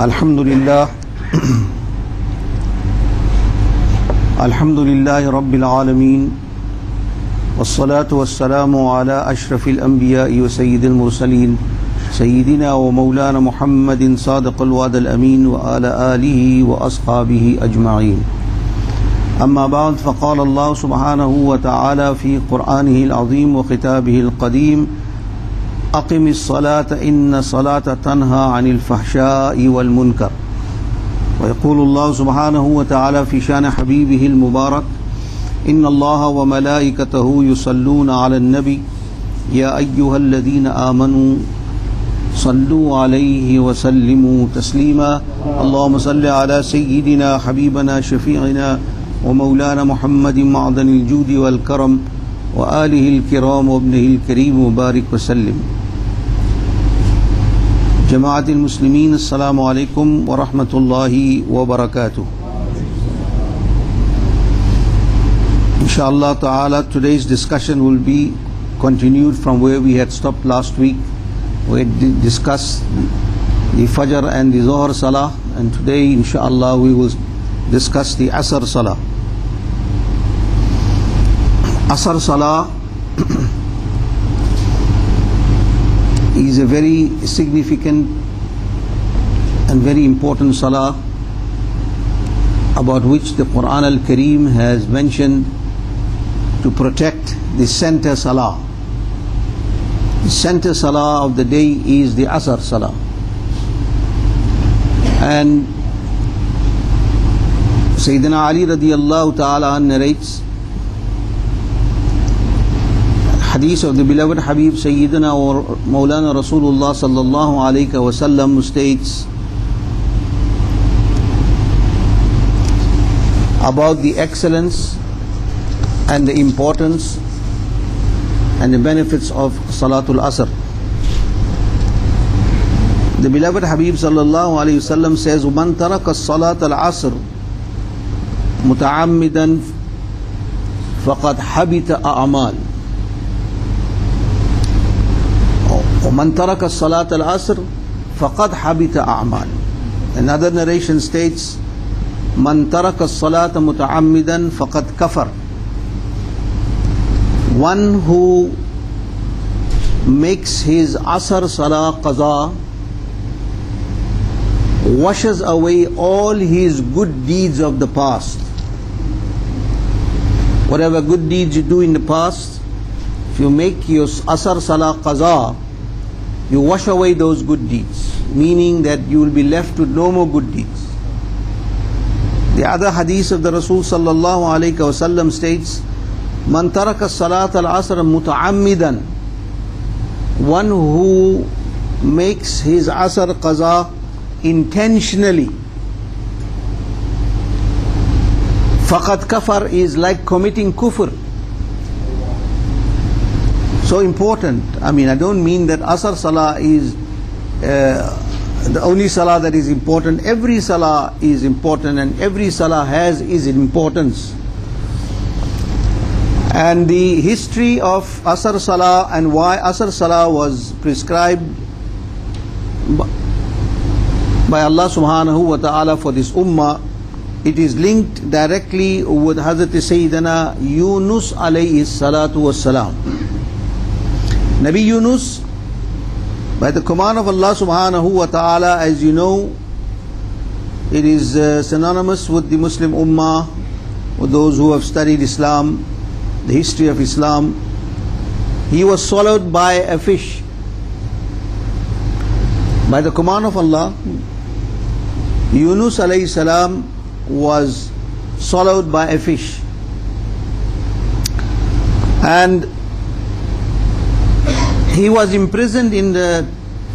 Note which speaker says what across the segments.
Speaker 1: الحمد لله الحمد لله رب العالمين والصلاة والسلام على أشرف الأنبياء وسيد المرسلين سيدنا ومولانا محمد صادق الوعد الأمين وعلى آله وأصحابه أجمعين. أما بعد، فقال الله سبحانه وتعالى في قرآنه العظيم وخطابه القديم: أقم الصلاة إن الصلاة تنهى عن الفحشاء والمنكر. ويقول الله سبحانه وتعالى في شان حبيبه المبارك: إن الله وملائكته يصلون على النبي يا أيها الذين آمنوا صلوا عليه وسلموا تسليما. اللهم صل على سيدنا حبيبنا شفيعنا ومولانا محمد معدن الجود والكرم وآله الكرام وابنه الكريم وبارك وسلم. جماعة المسلمين، السلام عليكم ورحمة الله وبركاته. Inshallah ta'ala, today's discussion will be continued from where we had stopped last week. We had discussed the Fajr and the Zohar Salah, and today inshallah we will discuss the Asr Salah. Asr Salah is a very significant and very important Salah about which the Quran al-Kareem has mentioned to protect the center Salah. The center Salah of the day is the Asr Salah. And Sayyidina Ali radiyallahu ta'ala narrates hadith of the beloved Habib Sayyidina or Maulana Rasulullah sallallahu alayhi wa sallam, states about the excellence and the importance and the benefits of Salatul Asr. The beloved Habib sallallahu alayhi wa sallam says, وَمَنْ تَرَكَ الصَّلَاةَ الْعَصْرِ مُتَعَمِّدًا فَقَدْ حَبِطَ أَعْمَالُ. وَمَنْ تَرَكَ الصَّلَاةَ الْعَصْرِ فَقَدْ حَبِطَ أَعْمَالُ. Another narration states, مَنْ تَرَكَ الصَّلَاةَ مُتَعَمِّدًا فَقَدْ كَفَرَ. One who makes his Asr Salah Qaza washes away all his good deeds of the past. Whatever good deeds you do in the past, if you make your Asr Salah Qaza, you wash away those good deeds, meaning that you will be left with no more good deeds. The other hadith of the Rasul sallallahu alayhi wa sallam states, Man taraka salat al-asr muta'ammidan. One who makes his Asr Qaza intentionally, faqad kafar, is like committing kufr. So important. I don't mean that Asr Salah is the only Salah that is important. Every Salah is important, and every Salah has its importance. And the history of Asr Salah and why Asr Salah was prescribed by Allah subhanahu wa ta'ala for this ummah, it is linked directly with Hazrat Sayyidina Yunus alayhi salatu wassalam. Nabi Yunus, by the command of Allah subhanahu wa ta'ala, as you know, it is synonymous with the Muslim ummah, with those who have studied Islam, the history of Islam. He was swallowed by a fish. By the command of Allah, Yunus alayhi salam was swallowed by a fish. And he was imprisoned in the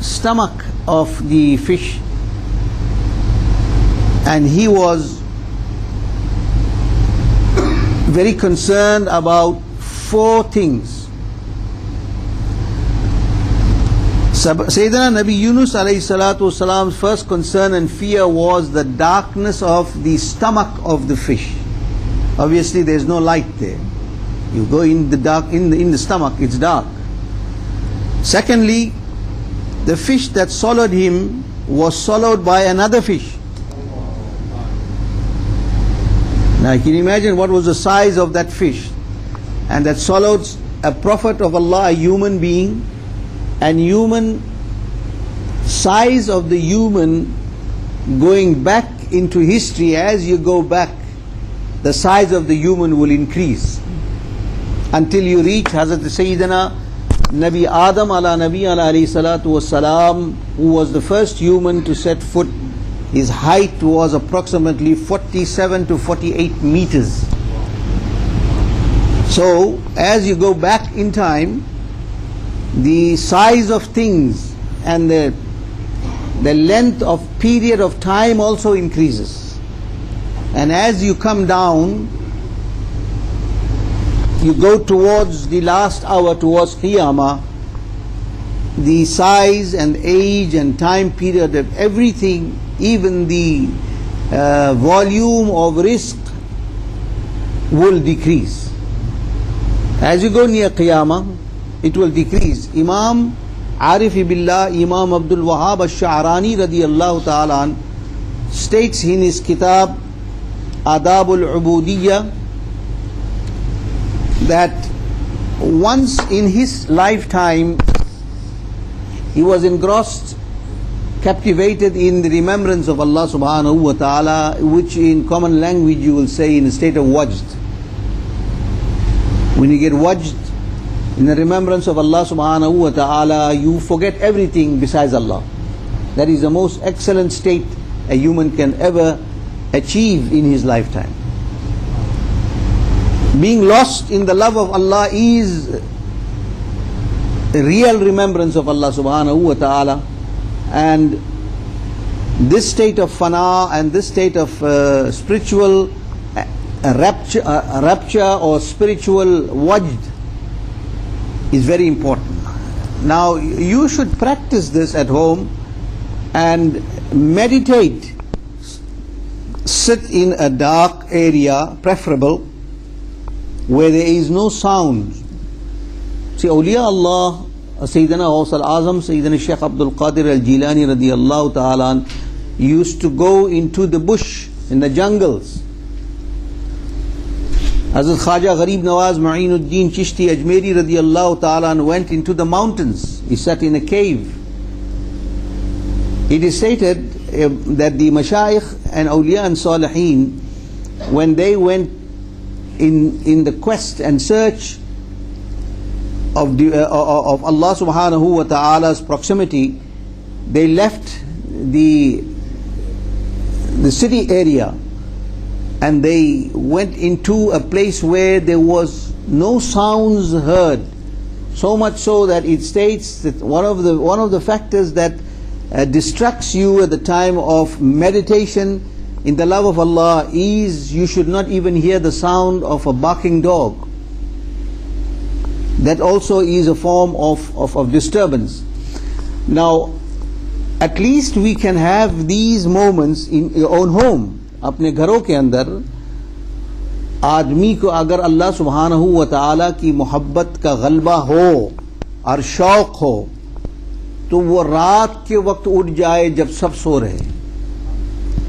Speaker 1: stomach of the fish, and he was very concerned about four things. Sayyidina Nabi Yunus alayhi salatu wasalam's first concern and fear was the darkness of the stomach of the fish. Obviously there is no light there. You go in the dark, in the stomach, it's dark. Secondly, the fish that swallowed him was swallowed by another fish. Now you can imagine what was the size of that fish, and that swallowed a prophet of Allah, a human being, and human size of the human going back into history. As you go back, the size of the human will increase until you reach Hazrat Sayyidina Nabi Adam ala Nabi alayhi salatu wassalam, who was the first human to set foot. His height was approximately 47 to 48 meters. So as you go back in time, the size of things and the length of period of time also increases. And as you come down, you go towards the last hour, towards Qiyamah, the size and age and time period of everything, even the volume of risk, will decrease. As you go near Qiyamah, it will decrease. Imam Arif Billah, Imam Abdul Wahab Ash-Sha'rani radiyallahu ta'ala an, states in his kitab Adabul Ubudiyya that once in his lifetime he was engrossed, captivated in the remembrance of Allah subhanahu wa ta'ala, which in common language you will say in a state of wajd. When you get wajd, in the remembrance of Allah subhanahu wa ta'ala, you forget everything besides Allah. That is the most excellent state a human can ever achieve in his lifetime. Being lost in the love of Allah is a real remembrance of Allah subhanahu wa ta'ala, and this state of fana and this state of spiritual rapture or spiritual wajd is very important. Now you should practice this at home and meditate. Sit in a dark area, preferable, where there is no sound. See, awliya Allah, Sayyidina Ghaus al-Azam, Sayyidina Shaykh Abdul Qadir al-Jilani radiyallahu ta'ala an, used to go into the bush, in the jungles. Hazrat Khaja Gharib Nawaz Mu'inuddin Chishti Ajmeri radiyallahu ta'ala an went into the mountains. He sat in a cave. It is stated that the Mashayikh and Awliya and Salihin, when they went in the quest and search of Allah subhanahu wa ta'ala's proximity, they left the city area and they went into a place where there was no sounds heard. So much so that it states that one of the factors that distracts you at the time of meditation in the love of Allah is you should not even hear the sound of a barking dog. That also is a form of disturbance. Now, at least we can have these moments in your own home. अपने घरों के अंदर आदमी को अगर अल्लाह सुब्हानहू व तआला की मोहब्बत का गलबा हो और शौक हो, तो वो रात के वक्त उठ जाए जब सब सो रहे,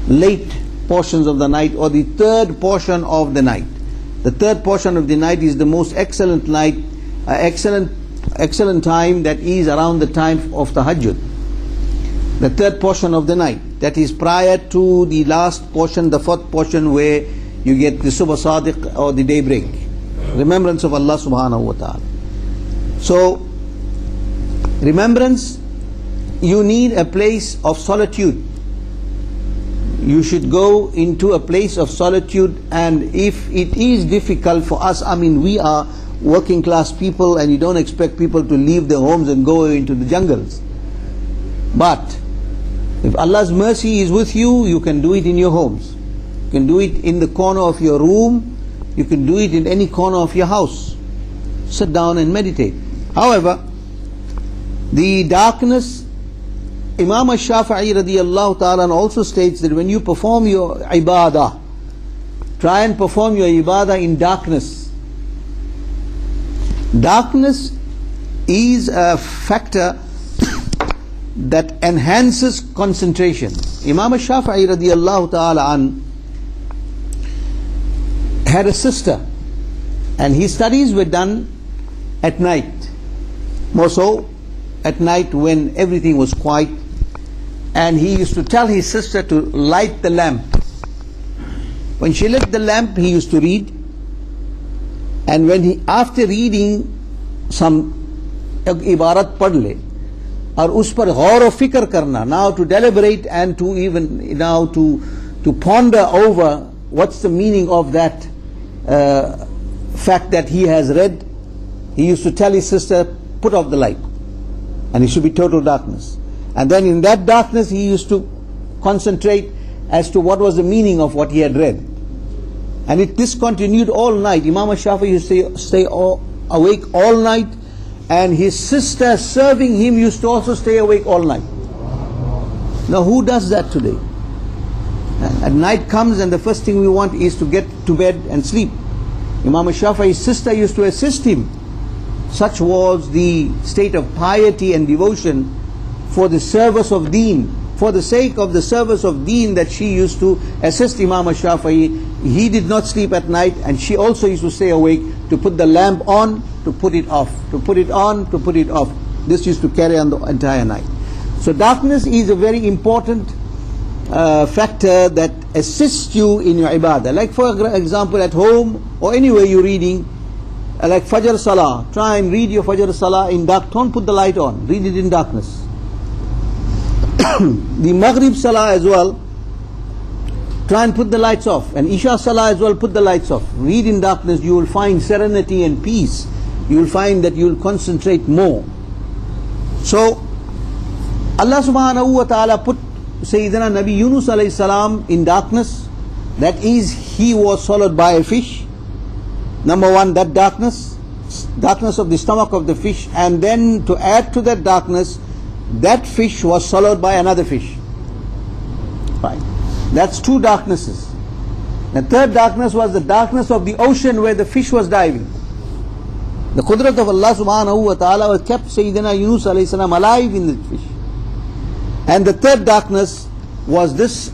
Speaker 1: late portions of the night or the third portion of the night. The third portion of the night is the most excellent night, excellent time, that is around the time of tahajjud. The third portion of the night, that is prior to the last portion, the fourth portion, where you get the subh sadiq or the daybreak, remembrance of Allah subhanahu wa ta'ala. So remembrance, you need a place of solitude. You should go into a place of solitude, and if it is difficult for us, I mean, we are working class people and you don't expect people to leave their homes and go into the jungles. But if Allah's mercy is with you, you can do it in your homes. You can do it in the corner of your room. You can do it in any corner of your house. Sit down and meditate. However, the darkness, Imam Ash-Shafi'i radiyallahu ta'ala also states that when you perform your ibadah, try and perform your ibadah in darkness. Darkness is a factor that enhances concentration. Imam Shafi'i radiallahu ta'ala an had a sister, and his studies were done at night, more so at night when everything was quiet, and he used to tell his sister to light the lamp. When she lit the lamp, he used to read, and when he, after reading some ibarat पढ़ ले और उस पर गौर और फिक्र करना, now to deliberate and to even now to ponder over what's the meaning of that fact that he has read, he used to tell his sister, put off the light, and it should be total darkness. And then in that darkness he used to concentrate as to what was the meaning of what he had read. And this continued all night. Imam Shafi'i used to stay awake all night, and his sister serving him used to also stay awake all night. Now who does that today? At night comes and the first thing we want is to get to bed and sleep. Imam Shafi'i's sister used to assist him. Such was the state of piety and devotion for the service of deen, for the sake of the service of deen, that she used to assist Imam Shafi'i. He did not sleep at night, and she also used to stay awake to put the lamp on, to put it off, to put it on, to put it off. This used to carry on the entire night. So darkness is a very important factor that assists you in your ibadah. Like for example at home or anywhere you're reading, like Fajr Salah, try and read your Fajr Salah in dark. Don't put the light on, read it in darkness. The Maghrib Salah as well, try and put the lights off. And Isha Salah as well, put the lights off. Read in darkness, you will find serenity and peace. You will find that you will concentrate more. So Allah subhanahu wa ta'ala put Sayyidina Nabi Yunus alayhi salam in darkness. That is, he was swallowed by a fish. Number one, that darkness of the stomach of the fish, and then to add to that darkness, that fish was swallowed by another fish. Right. That's two darknesses. The third darkness was the darkness of the ocean where the fish was diving. The qudrat of Allah subhanahu wa ta'ala was kept Sayyidina Yunus alayhi salam alive in the fish. And the third darkness was this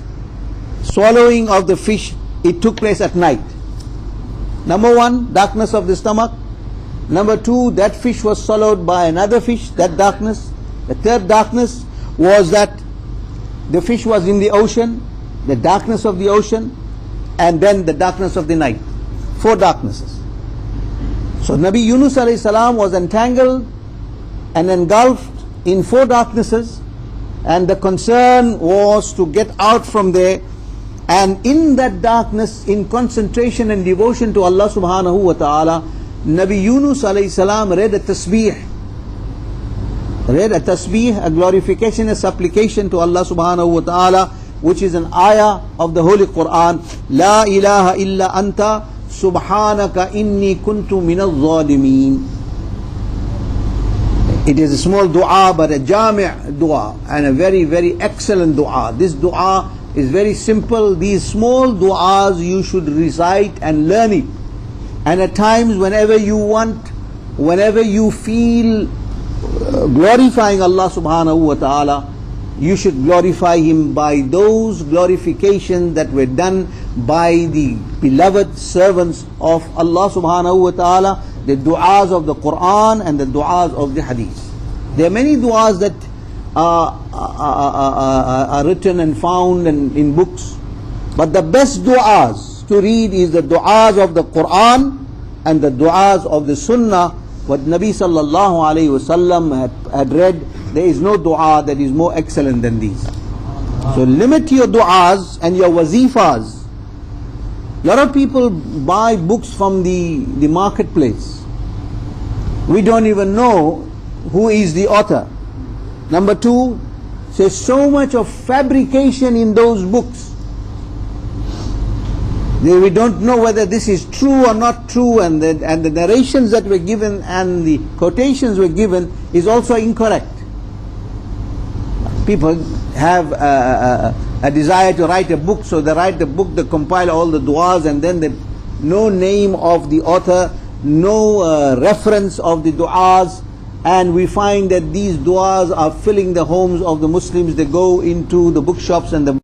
Speaker 1: swallowing of the fish. It took place at night. Number one, darkness of the stomach. Number two, that fish was swallowed by another fish, that darkness. The third darkness was that the fish was in the ocean, the darkness of the ocean, and then the darkness of the night. Four darknesses. So Nabi Yunus alayhi salam was entangled and engulfed in four darknesses, and the concern was to get out from there. And in that darkness, in concentration and devotion to Allah subhanahu wa ta'ala, Nabi Yunus alayhi salam read a tasbih. Read a tasbih, a glorification, a supplication to Allah subhanahu wa ta'ala, which is an ayah of the Holy Quran. La ilaha illa anta subhanaka inni kuntu minal zalimin. It is a small dua, but a jami' dua, and a very, very excellent dua. This dua is very simple. These small du'as you should recite and learn it. And at times, whenever you want, whenever you feel glorifying Allah subhanahu wa ta'ala, you should glorify Him by those glorifications that were done by the beloved servants of Allah subhanahu wa ta'ala, the du'as of the Quran and the du'as of the Hadith. There are many du'as that are written and found in books, but the best du'as to read is the du'as of the Quran and the du'as of the Sunnah, what Nabi sallallahu alayhi wasallam had read. There is no du'a that is more excellent than these. So limit your du'as and your wazifas. A lot of people buy books from the marketplace. We don't even know who is the author. Number two, there's so much of fabrication in those books. We don't know whether this is true or not true, and the narrations that were given and the quotations were given is also incorrect. People have a desire to write a book, so they write the book, they compile all the du'as, and then no name of the author, no reference of the du'as, And we find that these du'as are filling the homes of the Muslims. They go into the bookshops and the